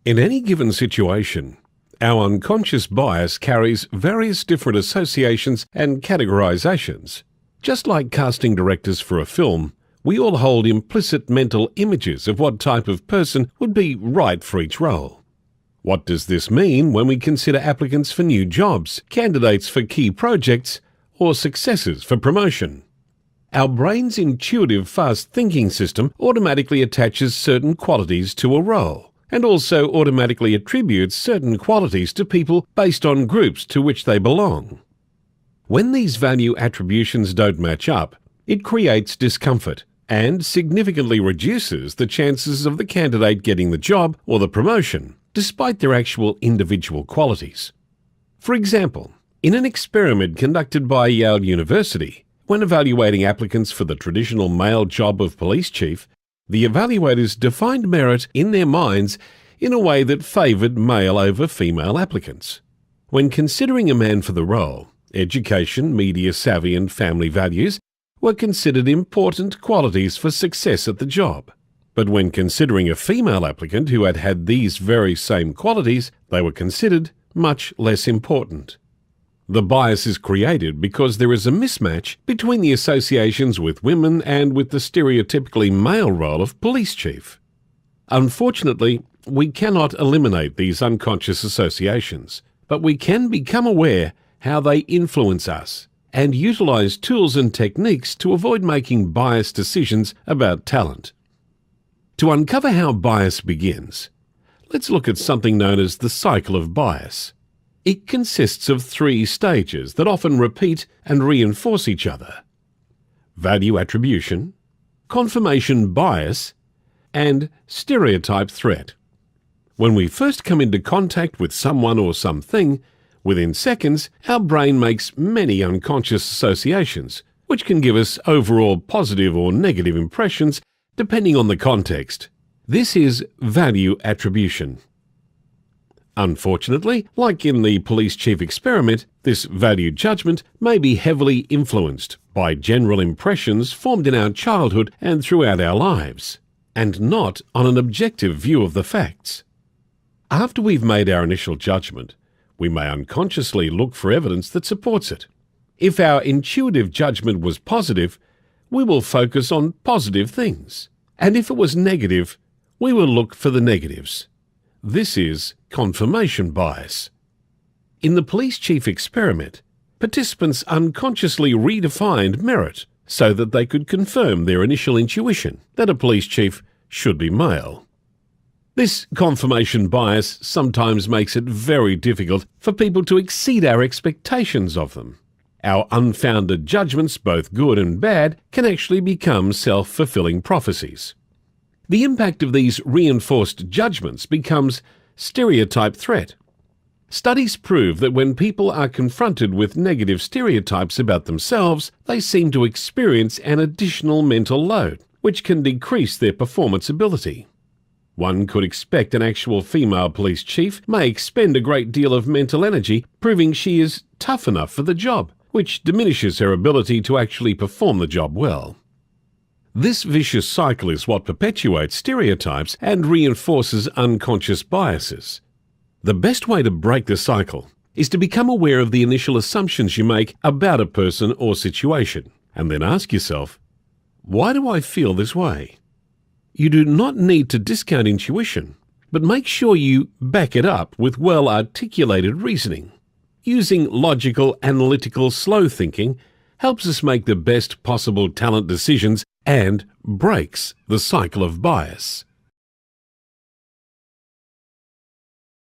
In any given situation, our unconscious bias carries various different associations and categorizations. Just like casting directors for a film, we all hold implicit mental images of what type of person would be right for each role. What does this mean when we consider applicants for new jobs, candidates for key projects, or successors for promotion? Our brain's intuitive fast-thinking system automatically attaches certain qualities to a role, and also automatically attributes certain qualities to people based on groups to which they belong. When these value attributions don't match up, it creates discomfort and significantly reduces the chances of the candidate getting the job or the promotion, despite their actual individual qualities. For example, in an experiment conducted by Yale University, when evaluating applicants for the traditional male job of police chief, the evaluators defined merit in their minds in a way that favoured male over female applicants. When considering a man for the role, education, media savvy and family values were considered important qualities for success at the job. But when considering a female applicant who had had these very same qualities, they were considered much less important. The bias is created because there is a mismatch between the associations with women and with the stereotypically male role of police chief. Unfortunately, we cannot eliminate these unconscious associations, but we can become aware how they influence us and utilize tools and techniques to avoid making biased decisions about talent. To uncover how bias begins, let's look at something known as the cycle of bias. It consists of 3 stages that often repeat and reinforce each other: value attribution, confirmation bias, and stereotype threat. When we first come into contact with someone or something, within seconds, our brain makes many unconscious associations, which can give us overall positive or negative impressions depending on the context. This is value attribution. Unfortunately, like in the police chief experiment, this value judgment may be heavily influenced by general impressions formed in our childhood and throughout our lives, and not on an objective view of the facts. After we've made our initial judgment, we may unconsciously look for evidence that supports it. If our intuitive judgment was positive, we will focus on positive things, and if it was negative, we will look for the negatives. This is confirmation bias. In the police chief experiment, participants unconsciously redefined merit so that they could confirm their initial intuition that a police chief should be male. This confirmation bias sometimes makes it very difficult for people to exceed our expectations of them. Our unfounded judgments, both good and bad, can actually become self-fulfilling prophecies. The impact of these reinforced judgments becomes stereotype threat. Studies prove that when people are confronted with negative stereotypes about themselves, they seem to experience an additional mental load, which can decrease their performance ability. One could expect an actual female police chief may expend a great deal of mental energy proving she is tough enough for the job, which diminishes her ability to actually perform the job well. This vicious cycle is what perpetuates stereotypes and reinforces unconscious biases. The best way to break the cycle is to become aware of the initial assumptions you make about a person or situation, and then ask yourself, why do I feel this way? You do not need to discount intuition, but make sure you back it up with well-articulated reasoning. Using logical, analytical, slow thinking helps us make the best possible talent decisions and breaks the cycle of bias.